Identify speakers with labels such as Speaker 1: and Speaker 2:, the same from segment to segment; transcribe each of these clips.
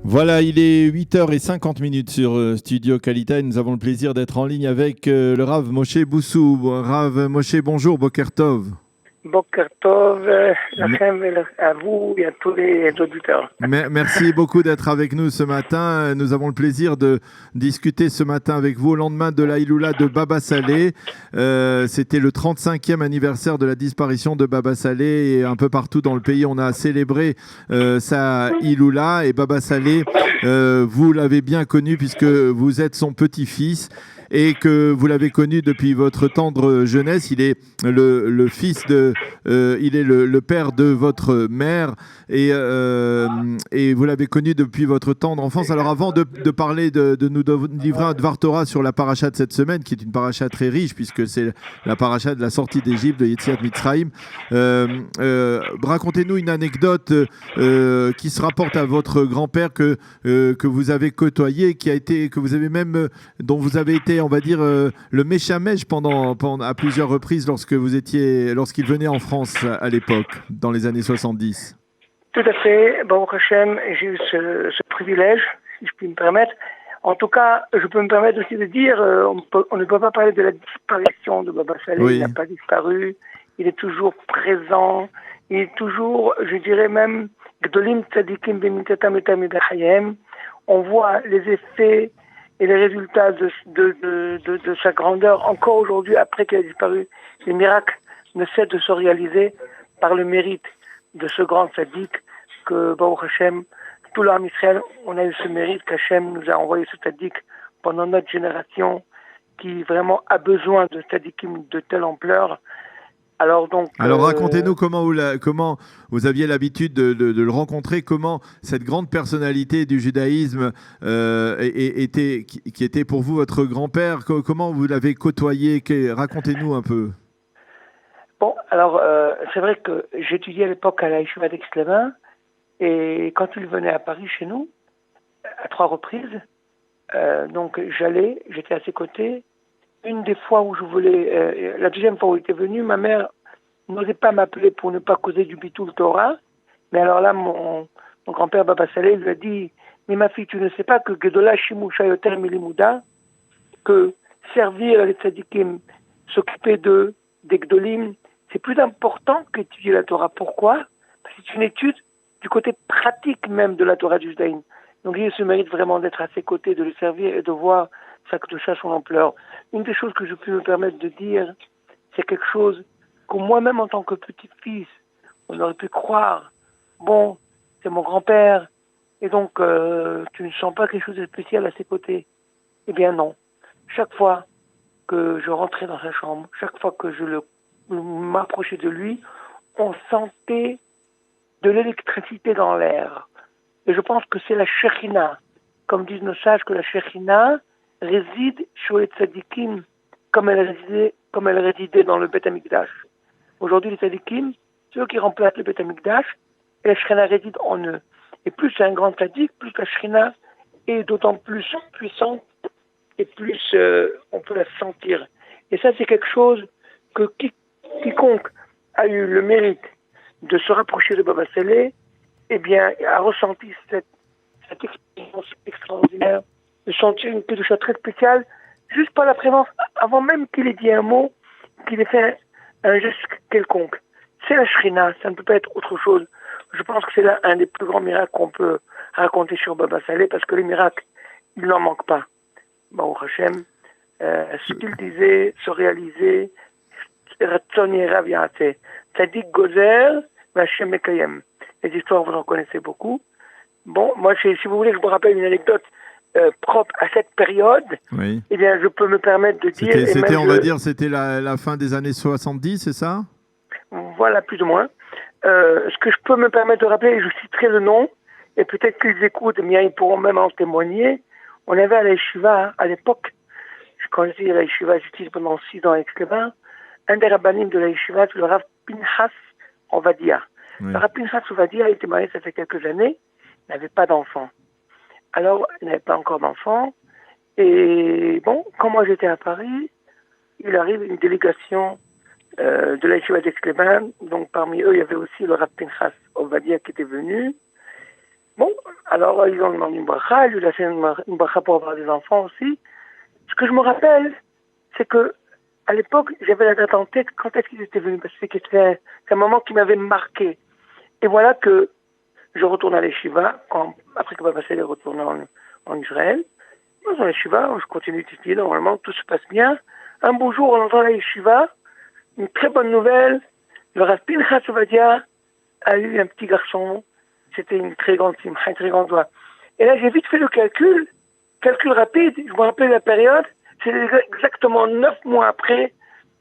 Speaker 1: Voilà, il est 8h50 sur Studio Kalita et nous avons le plaisir d'être en ligne avec le Rav Moshe Boussou. Rav Moshe, bonjour, Boker Tov.
Speaker 2: Boker Tov, lachem, à vous et à tous les auditeurs.
Speaker 1: Merci beaucoup d'être avec nous ce matin. Nous avons le plaisir de discuter ce matin avec vous au lendemain de la Iloula de Baba Salé. C'était le 35e anniversaire de la disparition de Baba Salé et un peu partout dans le pays, on a célébré sa Iloula. Et Baba Salé, vous l'avez bien connu puisque vous êtes son petit-fils et que vous l'avez connu depuis votre tendre jeunesse. Il est le fils de, il est le père de votre mère et vous l'avez connu depuis votre tendre enfance. Alors avant de parler, de nous livrer un Dvar Torah sur la paracha de cette semaine, qui est une paracha très riche puisque c'est la paracha de la sortie d'Égypte, de Yetziat Mitzrayim, racontez-nous une anecdote qui se rapporte à votre grand-père que vous avez côtoyé, que vous avez même, dont vous avez été, on va dire, le méchamège pendant à plusieurs reprises lorsqu'il venait en France à l'époque, dans les années 70.
Speaker 2: Tout à fait. Baruch Hashem, j'ai eu ce privilège, si je puis me permettre. En tout cas, je peux me permettre aussi de dire, on ne peut pas parler de la disparition de Baba Salé.
Speaker 1: Oui.
Speaker 2: Il n'a pas disparu. Il est toujours présent. Il est toujours, je dirais même, Gdolim Tzadikim B'Mitatam Etam B'Chayem. On voit les effets et les résultats de sa grandeur encore aujourd'hui, après qu'il a disparu. Les miracles ne cessent de se réaliser par le mérite de ce grand tzaddik que, Baruch Hashem, tout l'âme Israël, on a eu ce mérite qu'Hachem nous a envoyé ce tzaddik pendant notre génération qui vraiment a besoin de tzaddikim de telle ampleur. Alors
Speaker 1: racontez-nous comment vous aviez l'habitude de le rencontrer, comment cette grande personnalité du judaïsme qui était pour vous votre grand-père, comment vous l'avez côtoyé, racontez-nous un peu.
Speaker 2: Bon, alors c'est vrai que j'étudiais à l'époque à la Yeshiva d'Aix-les-Bains et quand il venait à Paris chez nous, à 3 reprises, donc j'étais à ses côtés. Une des fois où je voulais, la deuxième fois où il était venu, ma mère n'osait pas m'appeler pour ne pas causer du Bitoul Torah. Mais alors là, mon grand-père Baba Salé lui a dit, mais ma fille, tu ne sais pas que Gedola Shimusha Yoter Milimouda, que servir les tzadikim, s'occuper des Gdolim, c'est plus important qu'étudier la Torah. Pourquoi? Parce que c'est une étude du côté pratique même de la Torah du judaïsme. Donc il se mérite vraiment d'être à ses côtés, de le servir et de voir sa kedusha, son ampleur. Une des choses que je peux me permettre de dire, c'est quelque chose que moi-même en tant que petit-fils, on aurait pu croire, bon, c'est mon grand-père, et donc tu ne sens pas quelque chose de spécial à ses côtés. Eh bien non. Chaque fois que je rentrais dans sa chambre, chaque fois que je m'approchais de lui, on sentait de l'électricité dans l'air. Et je pense que c'est la Shekhinah. Comme disent nos sages, que la Shekhinah réside sur les tzadikim comme elle résidait dans le Beth Amikdash. Aujourd'hui, les tzadikim, c'est eux qui remplacent le Beth Amikdash, et la Shekhinah réside en eux. Et plus c'est un grand tzadik, plus la Shekhinah est d'autant plus puissante et plus on peut la sentir. Et ça, c'est quelque chose que quiconque a eu le mérite de se rapprocher de Baba Salé, eh bien, a ressenti cette expérience extraordinaire, de sentir une quelque chose très spéciale, juste par la présence, avant même qu'il ait dit un mot, qu'il ait fait un geste quelconque. C'est la Shrina, ça ne peut pas être autre chose. Je pense que c'est là un des plus grands miracles qu'on peut raconter sur Baba Salé, parce que les miracles, il n'en manque pas. Baruch Hashem, ce qu'il disait se réalisait, Tzadik Gozer, Hashem Mekayem. Les histoires, vous en connaissez beaucoup. Bon, moi, si vous voulez que je vous rappelle une anecdote propre à cette période,
Speaker 1: oui.
Speaker 2: Eh bien, je peux me permettre de dire...
Speaker 1: C'était la fin des années 70, c'est ça?
Speaker 2: Voilà, plus ou moins. Ce que je peux me permettre de rappeler, je citerai le nom, et peut-être qu'ils écoutent, mais ils pourront même en témoigner. On avait à la Yeshiva, à l'époque, quand j'étais à la Yeshiva, j'étais pendant 6 ans avec Clément, un des rabbinim de la Yeshiva, le Rav Pinchas Ovadia. Oui. Le Rav Pinchas Ovadia était marié, ça fait quelques années, il n'avait pas d'enfant. Alors, il n'avait pas encore d'enfant, et bon, quand moi j'étais à Paris, il arrive une délégation de la Yeshiva d'Aix-les-Bains, donc parmi eux, il y avait aussi le Rav Pinchas Ovadia qui était venu. Bon, Alors, ils ont demandé une bracha, lui, il a fait une bracha pour avoir des enfants aussi. Ce que je me rappelle, c'est que à l'époque, j'avais la date en tête, quand est-ce qu'ils étaient venus, parce que c'est un moment qui m'avait marqué. Et voilà que je retourne à l'Eshiva, après que Baba Salé est retourné en Israël. Dans l'Eshiva, je continue d'étudier, normalement, tout se passe bien. Un beau jour, on entend à l'Eshiva, une très bonne nouvelle, le Rav Pinchas Ovadia a eu un petit garçon, c'était une très grande simcha, une très grande joie. Et là, j'ai vite fait le calcul rapide, je me rappelle la période, c'est exactement 9 mois après,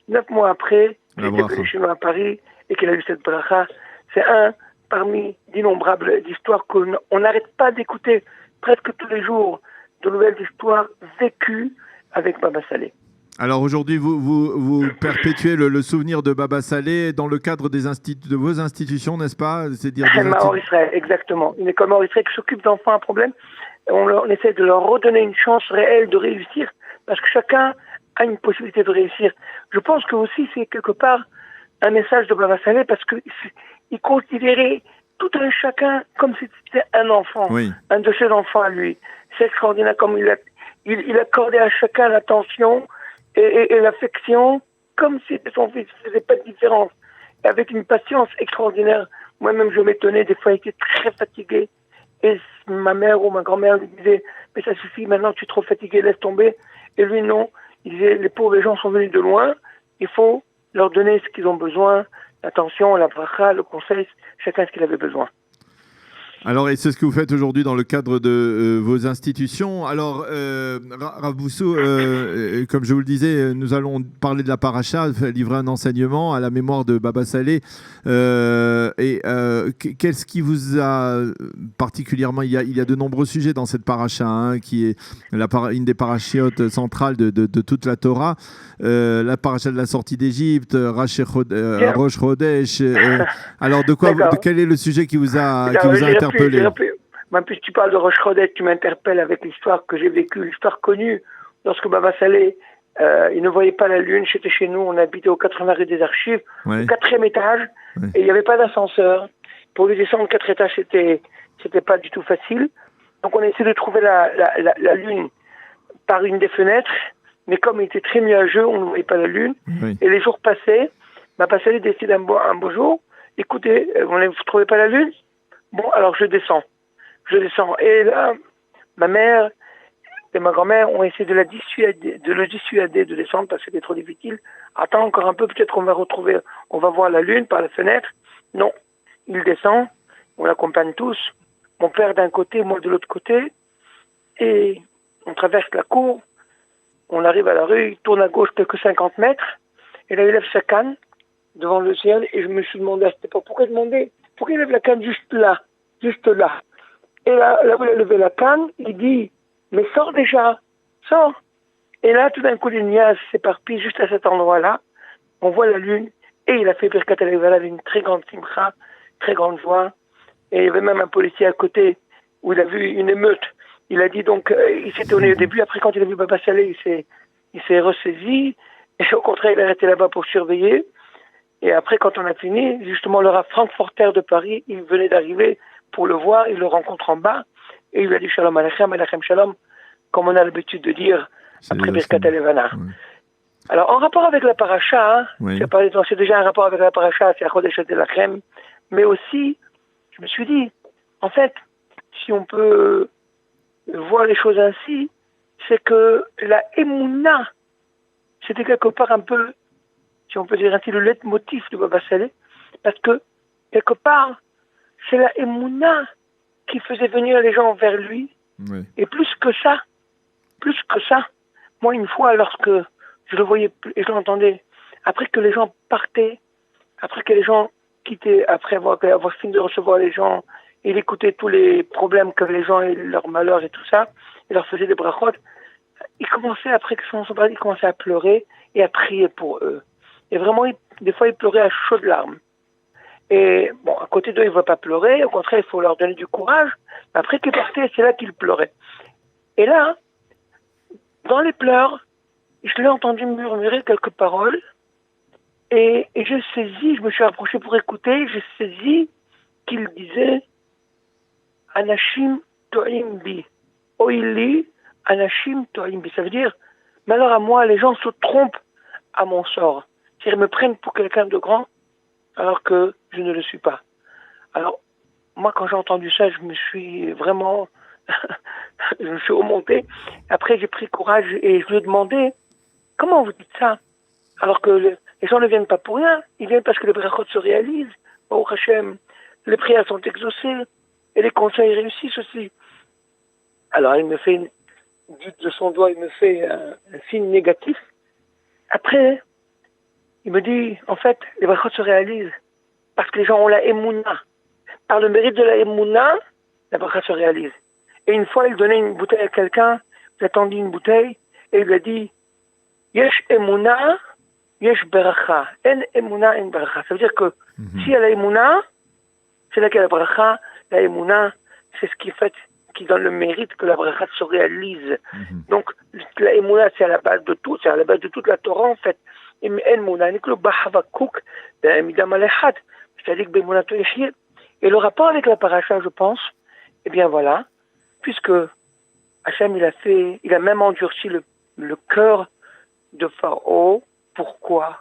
Speaker 2: qu'il était venu chez nous à Paris et qu'il a eu cette bracha. C'est un parmi d'innombrables histoires qu'on n'arrête pas d'écouter presque tous les jours, de nouvelles histoires vécues avec Baba Salé.
Speaker 1: Alors aujourd'hui, vous perpétuez le souvenir de Baba Salé dans le cadre de vos institutions, n'est-ce pas? C'est-à-dire
Speaker 2: Maor Israël, exactement. Une école Maor Israël qui s'occupe d'enfants à problème. On essaie de leur redonner une chance réelle de réussir, parce que chacun a une possibilité de réussir. Je pense que aussi c'est quelque part un message de Baba Salé, parce qu'il considérait tout un chacun comme si c'était un enfant, oui. Un de ses enfants à lui. C'est extraordinaire comme il accordait à chacun l'attention et l'affection comme si c'était son fils. Il ne faisait pas de différence. Et avec une patience extraordinaire. Moi-même, je m'étonnais. Des fois, il était très fatigué. Et ma mère ou ma grand-mère lui disait « Mais ça suffit, maintenant tu es trop fatigué, laisse tomber. » Et lui, non. Il disait « Les pauvres gens sont venus de loin. Il faut leur donner ce qu'ils ont besoin. L'attention, la bracha, le conseil, chacun ce qu'il avait besoin. »
Speaker 1: Alors, et c'est ce que vous faites aujourd'hui dans le cadre de vos institutions. Alors, Rav Boussou, comme je vous le disais, nous allons parler de la paracha, livrer un enseignement à la mémoire de Baba Salé. Qu'est-ce qui vous a particulièrement... Il y a de nombreux sujets dans cette paracha, hein, qui est une des parachiotes centrales de toute la Torah. La paracha de la sortie d'Égypte, Rosh Chodesh. Alors, quel est le sujet qui vous a interpellé?
Speaker 2: Même plus tu parles de Rosh Chodesh, tu m'interpelles avec l'histoire que j'ai vécue, l'histoire connue. Lorsque Baba Salé, il ne voyait pas la lune, j'étais chez nous, on habitait au 80 rue des Archives, au 4e étage, et il n'y avait pas d'ascenseur. Pour lui descendre 4 étages, c'était pas du tout facile. Donc on a essayé de trouver la lune par une des fenêtres, mais comme il était très nuageux, on ne voyait pas la lune. Et les jours passaient, Baba Salé décide un beau jour, écoutez, vous ne trouvez pas la lune? Bon, alors je descends. Et là, ma mère et ma grand-mère ont essayé de le dissuader de descendre parce que c'était trop difficile. Attends encore un peu, peut-être on va voir la lune par la fenêtre. Non, il descend, on l'accompagne tous. Mon père d'un côté, moi de l'autre côté. Et on traverse la cour, on arrive à la rue, il tourne à gauche quelques 50 mètres. Et là, il lève sa canne devant le ciel et je me suis demandé à cette époque, pourquoi il lève la canne juste là? Et là où il a levé la canne, il dit, mais sors déjà, sors. Et là, tout d'un coup, les nuages s'éparpillent juste à cet endroit-là. On voit la lune et il a fait Birkat HaLevana avec une très grande simcha, très grande joie. Et il y avait même un policier à côté où il a vu une émeute. Il a dit donc, il s'est étonné au début, après quand il a vu Baba Salé, il s'est ressaisi. Et au contraire, il est resté là-bas pour surveiller. Et après, quand on a fini, justement, le Rav Frankfurter de Paris, il venait d'arriver pour le voir, il le rencontre en bas, et il lui a dit Shalom Aleichem, Aleichem Shalom, comme on a l'habitude de dire après Birkat HaLevana. Alors, en rapport avec la paracha, c'est déjà un rapport avec la paracha, c'est Chodesh Lachem, mais aussi, je me suis dit, en fait, si on peut voir les choses ainsi, c'est que la Emouna, c'était quelque part un peu, si on peut dire ainsi, le leitmotiv de Baba Salé, parce que, quelque part, c'est la Emouna qui faisait venir les gens vers lui. Oui. Et plus que ça, moi, une fois, lorsque je le voyais et je l'entendais, après que les gens partaient, après que les gens quittaient, après avoir fini de recevoir les gens, il écoutait tous les problèmes qu'avaient les gens et leurs malheurs et tout ça, il leur faisait des brachot, il commençait, après que son parti, il commençait à pleurer et à prier pour eux. Et vraiment, des fois, il pleurait à chaudes larmes. Et bon, à côté d'eux, il ne va pas pleurer. Au contraire, il faut leur donner du courage. Après qu'ils partaient, c'est là qu'ils pleuraient. Et là, dans les pleurs, je l'ai entendu murmurer quelques paroles. Et j'ai saisi, je me suis approché pour écouter, j'ai saisi qu'il disait « Anashim to'im bi. Oili, anashim to'im bi. Ça veut dire, malheur à moi, les gens se trompent à mon sort. C'est-à-dire, ils me prennent pour quelqu'un de grand, alors que je ne le suis pas. Alors, moi, quand j'ai entendu ça, je me suis vraiment, je me suis remonté. Après, j'ai pris courage et je lui ai demandé, comment vous dites ça? Alors que les gens ne viennent pas pour rien, ils viennent parce que les brachot se réalisent. Baruch Hashem, les prières sont exaucées et les conseils réussissent aussi. Alors, il me fait, de son doigt, il me fait un signe négatif. Après, il me dit, en fait, les brachot se réalisent parce que les gens ont la émouna. Par le mérite de la émouna, la bracha se réalise. Et une fois, il donnait une bouteille à quelqu'un, il a tendu une bouteille, et il lui a dit, Yesh émouna, yesh beracha. En émouna, en beracha. Ça veut dire que s'il y a la émouna, c'est là qu'il y a la bracha. La émouna, c'est ce qui fait, qui donne le mérite que la bracha se réalise. Donc, la émouna, c'est à la base de tout, c'est à la base de toute la Torah, en fait. Et émouna, n'est que le bahavakuk, midam alechad. C'est-à-dire que bémouna toyechir. Et le rapport avec la paracha, je pense, eh bien voilà, puisque Hachem, il a même endurci le cœur de Pharaon. Pourquoi?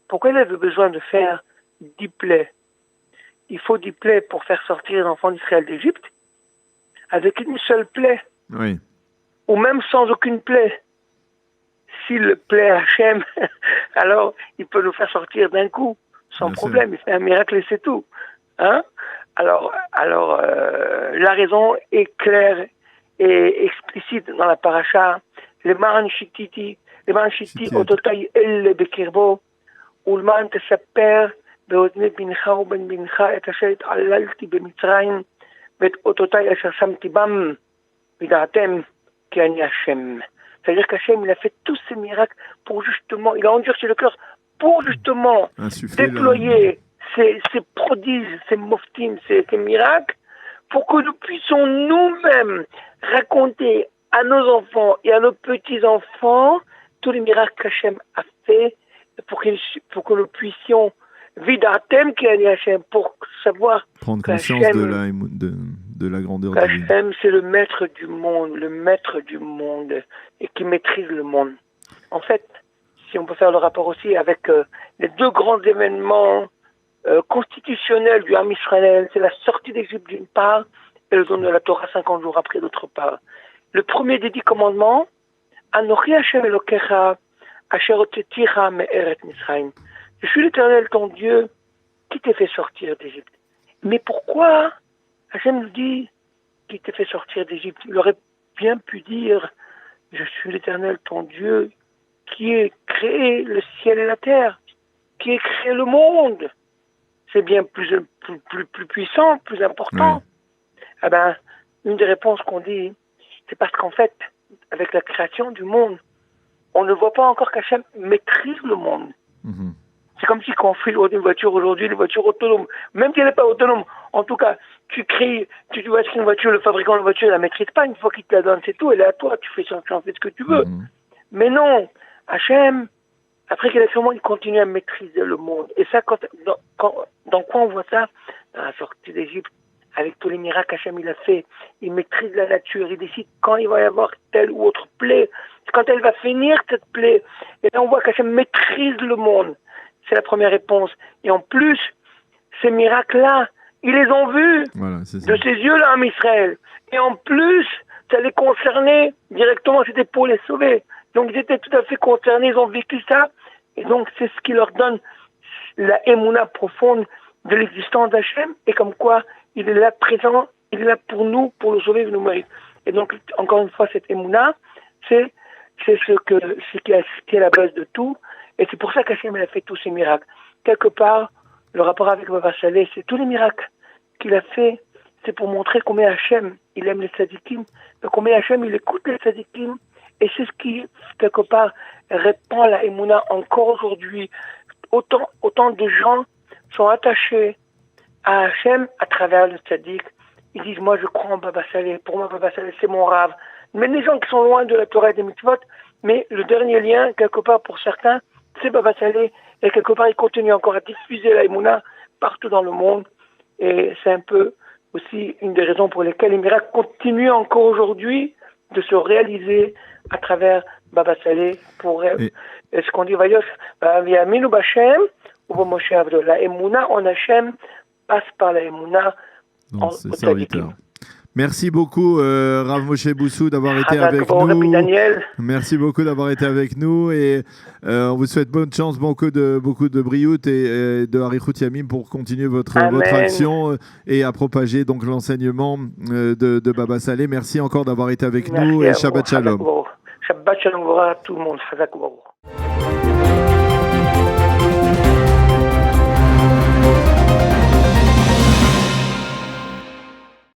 Speaker 2: Pourquoi il avait besoin de faire 10 plaies? Il faut 10 plaies pour faire sortir les enfants d'Israël d'Égypte, avec une seule plaie.
Speaker 1: Oui.
Speaker 2: Ou même sans aucune plaie. S'il plaît à Hachem, alors il peut nous faire sortir d'un coup, sans problème. Il fait un miracle et c'est tout. Hein? Alors, la raison est claire et explicite dans la paracha. Le man shititi, ototai el bekirbo, ulman tesaper beodne bincha ou ben bincha et asher alalti bemitzrayim, vet ototai asher samti bam vidatem ki ani Hashem. C'est-à-dire qu'Hachem, il a fait tous ces miracles pour justement, il a endurci le cœur pour justement déployer ces prodiges, ces moftim, ces miracles, pour que nous puissions nous-mêmes raconter à nos enfants et à nos petits-enfants tous les miracles qu'Hachem a fait, pour que nous puissions vidatem qui a Hachem, pour savoir
Speaker 1: prendre conscience de la grandeur de Dieu.
Speaker 2: Hachem, c'est le maître du monde, et qui maîtrise le monde. En fait, si on peut faire le rapport aussi avec les deux grands événements constitutionnel du Ham Israël, c'est la sortie d'Égypte d'une part et le don de la Torah 50 jours après d'autre part. Le premier des 10 commandements, Anochi Hashem Elokecha Asher Hotzeticha Me'eret Mitzrayim. Je suis l'Éternel ton Dieu qui t'ai fait sortir d'Égypte. Mais pourquoi Hashem nous dit qu'il t'ai fait sortir d'Égypte? Il aurait bien pu dire je suis l'Éternel ton Dieu qui ai créé le ciel et la terre, qui ai créé le monde. C'est bien plus puissant, plus important. Eh ben, une des réponses qu'on dit, c'est parce qu'en fait, avec la création du monde, on ne voit pas encore qu'Hachem maîtrise le monde. C'est comme si quand on fait une voiture aujourd'hui, une voiture autonome, même si elle n'est pas autonome, en tout cas, tu dois acheter une voiture, le fabricant de la voiture ne la maîtrise pas, une fois qu'il te la donne, c'est tout, elle est à toi, tu fais ce que tu veux. Mais non, Hachem, après qu'il a fait le monde, il continue à maîtriser le monde. Et ça, dans quoi on voit ça? Dans la sortie d'Égypte, avec tous les miracles qu'Hachem il a fait, il maîtrise la nature, il décide quand il va y avoir telle ou autre plaie, quand elle va finir cette plaie. Et là on voit qu'Hachem maîtrise le monde. C'est la première réponse. Et en plus, ces miracles-là, ils les ont vus de ses yeux-là en Israël. Et en plus, ça les concernait directement, c'était pour les sauver. Donc ils étaient tout à fait concernés, ils ont vécu ça. Et donc c'est ce qui leur donne la émouna profonde de l'existence d'Hachem. Et comme quoi, il est là présent, il est là pour nous, pour nous sauver, nous mérite. Et donc, encore une fois, cette émouna, c'est ce qui est la base de tout. Et c'est pour ça qu'Hachem a fait tous ces miracles. Quelque part, le rapport avec Baba Saleh, c'est tous les miracles qu'il a fait, c'est pour montrer combien Hachem, il aime les tzadikim, combien Hachem, il écoute les tzadikim. Et c'est ce qui, quelque part, répand la émouna encore aujourd'hui. Autant de gens sont attachés à Hachem à travers le tzadik. Ils disent, moi je crois en Baba Saleh, pour moi Baba Saleh c'est mon rave. Mais les gens qui sont loin de la Torah et des mitzvot, mais le dernier lien, quelque part pour certains, c'est Baba Saleh, et quelque part il continue encore à diffuser la émouna partout dans le monde. Et c'est un peu aussi une des raisons pour lesquelles les miracles continuent encore aujourd'hui de se réaliser à travers Baba Saleh pour ce qu'on dit Vayosh Yaminu Bachem ou Moshe Avdo. La Emouna en Hachem passe par la Emouna en serviteur.
Speaker 1: Merci beaucoup, Rav Moshe Boussou, d'avoir été avec nous. Merci beaucoup d'avoir été avec nous et on vous souhaite bonne chance, beaucoup de briout et de harichut yamim pour continuer votre action et à propager donc l'enseignement de Baba Saleh. Merci encore d'avoir été avec nous et Shabbat Shalom.
Speaker 2: Shabbat Shalom à tout le monde.